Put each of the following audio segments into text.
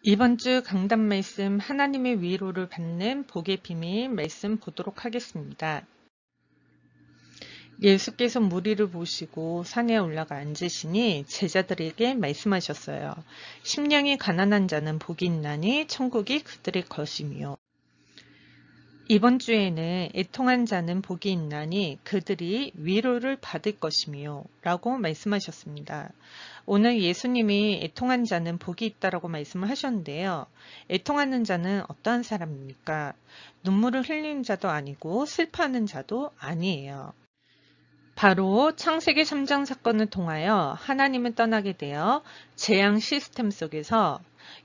이번 주 강단 말씀 하나님의 위로를 받는 복의 비밀 말씀 보도록 하겠습니다. 예수께서 무리를 보시고 산에 올라가 앉으시니 제자들에게 말씀하셨어요. 심령이 가난한 자는 복이 있나니 천국이 그들의 것이며 이번 주에는 애통한 자는 복이 있나니 그들이 위로를 받을 것이며 라고 말씀하셨습니다. 오늘 예수님이 애통한 자는 복이 있다라고 말씀을 하셨는데요. 애통하는 자는 어떠한 사람입니까? 눈물을 흘리는 자도 아니고 슬퍼하는 자도 아니에요. 바로 창세기 3장 사건을 통하여 하나님을 떠나게 되어 재앙 시스템 속에서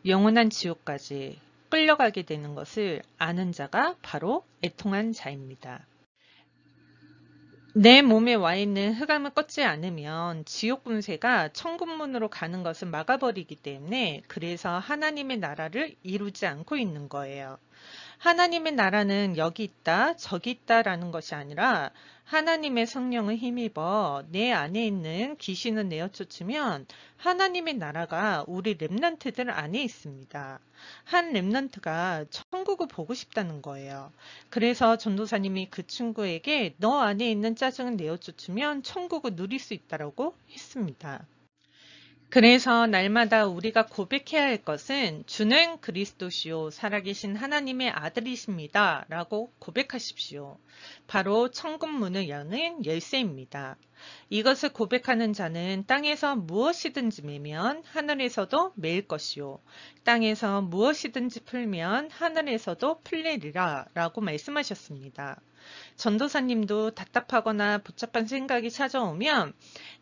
영원한 지옥까지 끌려가게 되는 것을 아는 자가 바로 애통한 자입니다. 내 몸에 와 있는 흑암을 꺾지 않으면 지옥 분쇄가 천국문으로 가는 것을 막아버리기 때문에 그래서 하나님의 나라를 이루지 않고 있는 거예요. 하나님의 나라는 여기 있다, 저기 있다라는 것이 아니라 하나님의 성령을 힘입어 내 안에 있는 귀신을 내어쫓으면 하나님의 나라가 우리 렘넌트들 안에 있습니다. 한 렘넌트가 천국을 보고 싶다는 거예요. 그래서 전도사님이 그 친구에게 너 안에 있는 짜증을 내어쫓으면 천국을 누릴 수 있다고 했습니다. 그래서 날마다 우리가 고백해야 할 것은 주는 그리스도시요 살아계신 하나님의 아들이십니다 라고 고백하십시오. 바로 천국문을 여는 열쇠입니다. 이것을 고백하는 자는 땅에서 무엇이든지 매면 하늘에서도 매일 것이요 땅에서 무엇이든지 풀면 하늘에서도 풀리리라 라고 말씀하셨습니다. 전도사님도 답답하거나 복잡한 생각이 찾아오면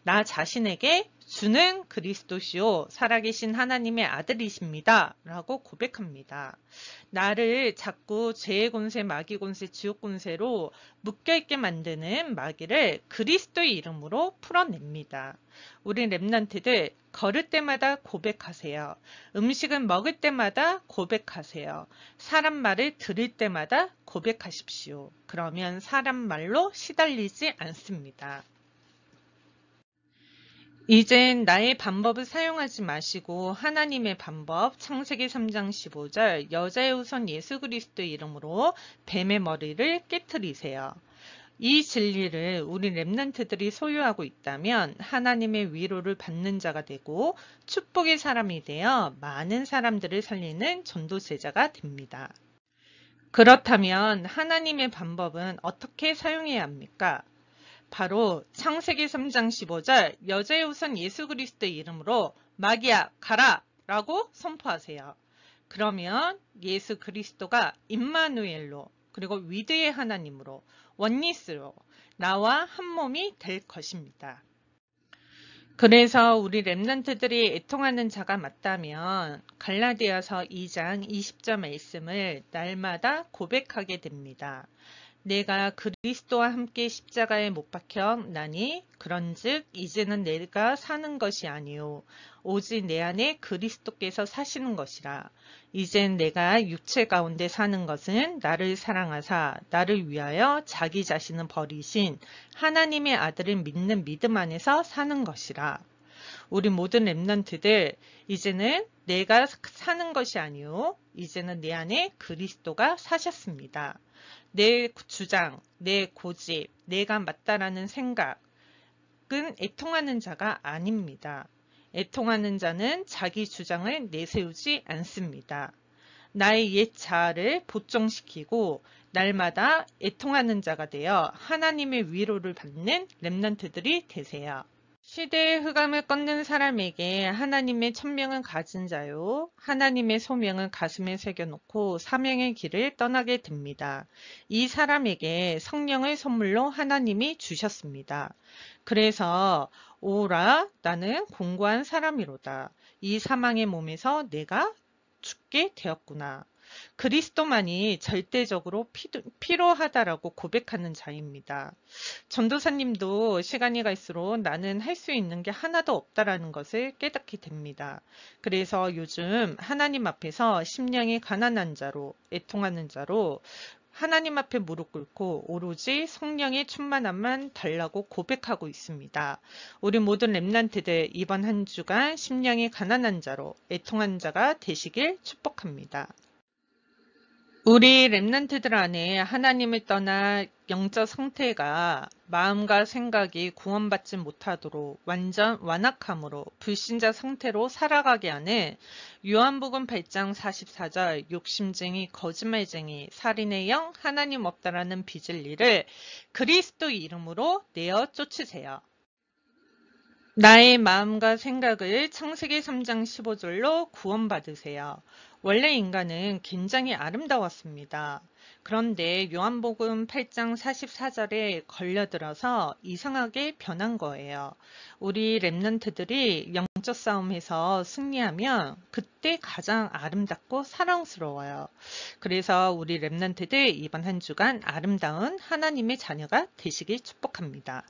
나 자신에게 주는 그리스도시요 살아계신 하나님의 아들이십니다 라고 고백합니다. 나를 자꾸 죄의 권세, 마귀 권세, 지옥 권세로 묶여있게 만드는 마귀를 그리스도의 이름으로 풀어냅니다. 우리 렘넌트들 걸을 때마다 고백하세요. 음식을 먹을 때마다 고백하세요. 사람 말을 들을 때마다 고백하십시오. 그러면 사람 말로 시달리지 않습니다. 이젠 나의 방법을 사용하지 마시고 하나님의 방법 창세기 3장 15절 여자의 우선 예수 그리스도의 이름으로 뱀의 머리를 깨트리세요. 이 진리를 우리 렘넌트들이 소유하고 있다면 하나님의 위로를 받는 자가 되고 축복의 사람이 되어 많은 사람들을 살리는 전도 제자가 됩니다. 그렇다면 하나님의 방법은 어떻게 사용해야 합니까? 바로 창세기 3장 15절 여자의 우선 예수 그리스도의 이름으로 마귀야 가라 라고 선포하세요. 그러면 예수 그리스도가 임마누엘로 그리고 위대의 하나님으로 원리스로 나와 한 몸이 될 것입니다. 그래서 우리 렘넌트들이 애통하는 자가 맞다면 갈라디아서 2장 20절 말씀을 날마다 고백하게 됩니다. 내가 그리스도와 함께 십자가에 못 박혔나니 그런즉 이제는 내가 사는 것이 아니요 오직 내 안에 그리스도께서 사시는 것이라. 이젠 내가 육체 가운데 사는 것은 나를 사랑하사 나를 위하여 자기 자신을 버리신 하나님의 아들을 믿는 믿음 안에서 사는 것이라. 우리 모든 렘넌트들 이제는 내가 사는 것이 아니요 이제는 내 안에 그리스도가 사셨습니다. 내 주장, 내 고집, 내가 맞다라는 생각은 애통하는 자가 아닙니다. 애통하는 자는 자기 주장을 내세우지 않습니다. 나의 옛 자아를 보정시키고 날마다 애통하는 자가 되어 하나님의 위로를 받는 렘넌트들이 되세요. 시대의 흑암을 꺾는 사람에게 하나님의 천명은 가진 자요 하나님의 소명은 가슴에 새겨놓고 사명의 길을 떠나게 됩니다. 이 사람에게 성령을 선물로 하나님이 주셨습니다. 그래서 오라 나는 공고한 사람이로다. 이 사망의 몸에서 내가 죽게 되었구나. 그리스도만이 절대적으로 필요하다라고 고백하는 자입니다. 전도사님도 시간이 갈수록 나는 할 수 있는 게 하나도 없다라는 것을 깨닫게 됩니다. 그래서 요즘 하나님 앞에서 심령이 가난한 자로 애통하는 자로 하나님 앞에 무릎 꿇고 오로지 성령의 충만함만 달라고 고백하고 있습니다. 우리 모든 렘넌트들 이번 한 주간 심령이 가난한 자로 애통한 자가 되시길 축복합니다. 우리 렘넌트들 안에 하나님을 떠나 영적 상태가 마음과 생각이 구원받지 못하도록 완전 완악함으로 불신자 상태로 살아가게 하는 요한복음 8장 44절 욕심쟁이 거짓말쟁이 살인의 영 하나님 없다라는 비진리를 그리스도 이름으로 내어 쫓으세요. 나의 마음과 생각을 창세기 3장 15절로 구원받으세요. 원래 인간은 굉장히 아름다웠습니다. 그런데 요한복음 8장 44절에 걸려들어서 이상하게 변한 거예요. 우리 렘넌트들이 영적 싸움에서 승리하면 그때 가장 아름답고 사랑스러워요. 그래서 우리 렘넌트들 이번 한 주간 아름다운 하나님의 자녀가 되시길 축복합니다.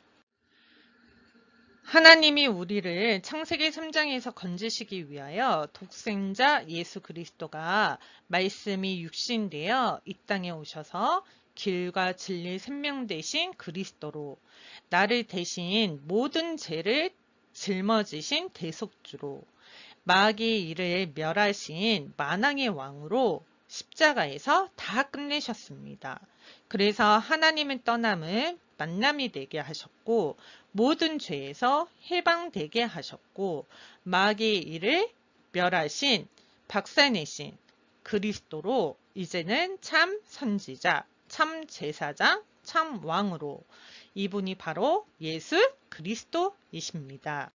하나님이 우리를 창세기 3장에서 건지시기 위하여 독생자 예수 그리스도가 말씀이 육신되어 이 땅에 오셔서 길과 진리 생명 되신 그리스도로 나를 대신 모든 죄를 짊어지신 대속주로 마귀의 일을 멸하신 만왕의 왕으로 십자가에서 다 끝내셨습니다. 그래서 하나님의 떠남은 만남이 되게 하셨고 모든 죄에서 해방되게 하셨고 마귀의 일을 멸하신 박살내신 그리스도로 이제는 참 선지자, 참 제사장, 참 왕으로 이분이 바로 예수 그리스도이십니다.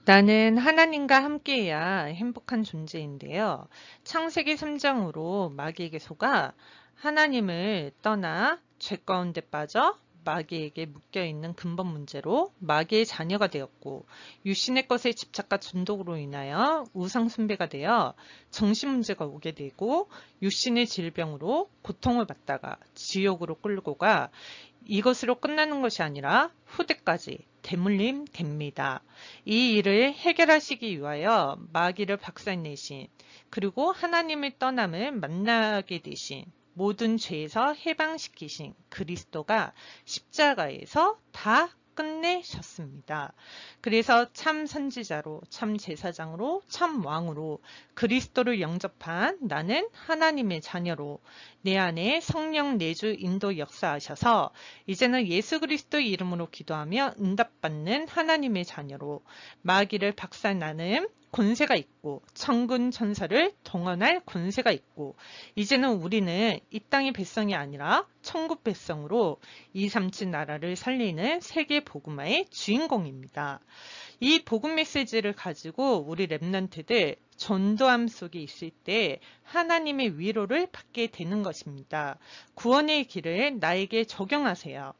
나는 하나님과 함께해야 행복한 존재인데요. 창세기 3장으로 마귀에게 속아 하나님을 떠나 죄 가운데 빠져 마귀에게 묶여있는 근본 문제로 마귀의 자녀가 되었고 육신의 것에 집착과 중독으로 인하여 우상 숭배가 되어 정신 문제가 오게 되고 육신의 질병으로 고통을 받다가 지옥으로 끌고 가 이것으로 끝나는 것이 아니라 후대까지 대물림 됩니다. 이 일을 해결하시기 위하여 마귀를 박살내신 그리고 하나님의 떠남을 만나게 되신 모든 죄에서 해방시키신 그리스도가 십자가에서 다 끝내셨습니다. 그래서 참 선지자로, 참 제사장으로, 참 왕으로 그리스도를 영접한 나는 하나님의 자녀로 내 안에 성령 내주 인도 역사하셔서 이제는 예수 그리스도 이름으로 기도하며 응답받는 하나님의 자녀로 마귀를 박살나는 권세가 있고 천군 천사를 동원할 권세가 있고 이제는 우리는 이 땅의 백성이 아니라 천국 백성으로 237 나라를 살리는 세계 복음화의 주인공입니다. 이 복음 메시지를 가지고 우리 렘넌트들 전도함 속에 있을 때 하나님의 위로를 받게 되는 것입니다. 구원의 길을 나에게 적용하세요.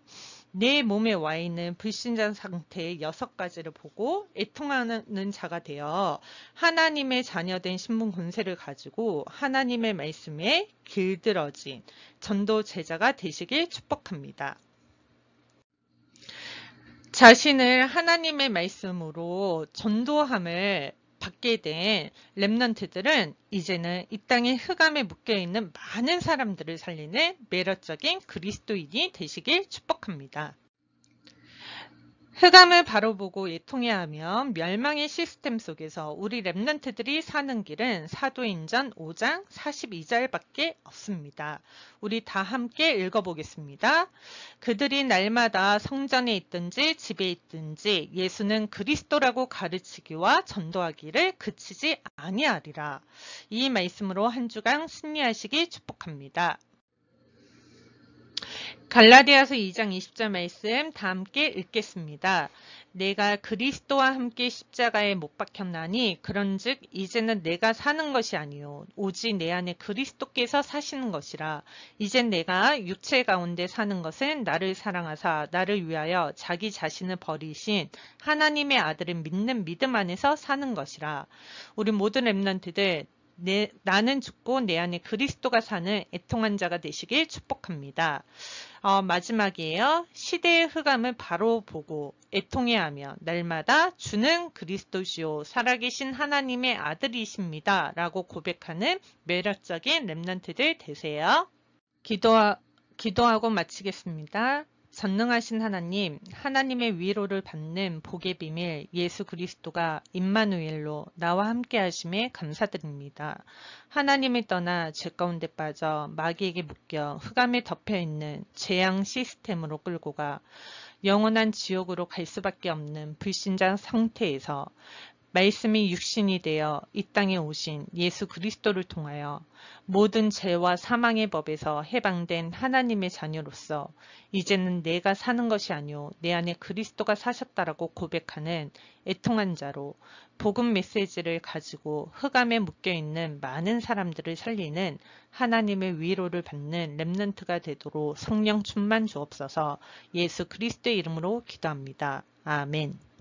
내 몸에 와 있는 불신자 상태의 6가지를 보고 애통하는 자가 되어 하나님의 자녀된 신분 권세를 가지고 하나님의 말씀에 길들어진 전도 제자가 되시길 축복합니다. 자신을 하나님의 말씀으로 전도함을 받게 된 렘넌트들은 이제는 이 땅의 흑암에 묶여있는 많은 사람들을 살리는 매력적인 그리스도인이 되시길 축복합니다. 흑암을 바로 보고 애통해야 하면 멸망의 시스템 속에서 우리 렘넌트들이 사는 길은 사도행전 5장 42절밖에 없습니다. 우리 다 함께 읽어보겠습니다. 그들이 날마다 성전에 있든지 집에 있든지 예수는 그리스도라고 가르치기와 전도하기를 그치지 아니하리라. 이 말씀으로 한 주간 승리하시기 축복합니다. 갈라디아서 2장 20절 말씀 다 함께 읽겠습니다. 내가 그리스도와 함께 십자가에 못 박혔나니 그런즉 이제는 내가 사는 것이 아니요 오직 내 안에 그리스도께서 사시는 것이라. 이젠 내가 육체 가운데 사는 것은 나를 사랑하사 나를 위하여 자기 자신을 버리신 하나님의 아들을 믿는 믿음 안에서 사는 것이라. 우리 모든 렘넌트들 나는 죽고 내 안에 그리스도가 사는 애통한 자가 되시길 축복합니다. 마지막이에요. 시대의 흑암을 바로 보고 애통해야 하며 날마다 주는 그리스도시요 살아계신 하나님의 아들이십니다. 라고 고백하는 매력적인 렘넌트들 되세요. 기도하고 마치겠습니다. 전능하신 하나님, 하나님의 위로를 받는 복의 비밀 예수 그리스도가 임마누엘로 나와 함께 하심에 감사드립니다. 하나님을 떠나 죄 가운데 빠져 마귀에게 묶여 흑암에 덮여있는 재앙 시스템으로 끌고 가 영원한 지옥으로 갈 수밖에 없는 불신자 상태에서 말씀이 육신이 되어 이 땅에 오신 예수 그리스도를 통하여 모든 죄와 사망의 법에서 해방된 하나님의 자녀로서 이제는 내가 사는 것이 아니오 내 안에 그리스도가 사셨다라고 고백하는 애통한 자로 복음 메시지를 가지고 흑암에 묶여있는 많은 사람들을 살리는 하나님의 위로를 받는 렘넌트가 되도록 성령 충만 주옵소서. 예수 그리스도의 이름으로 기도합니다. 아멘.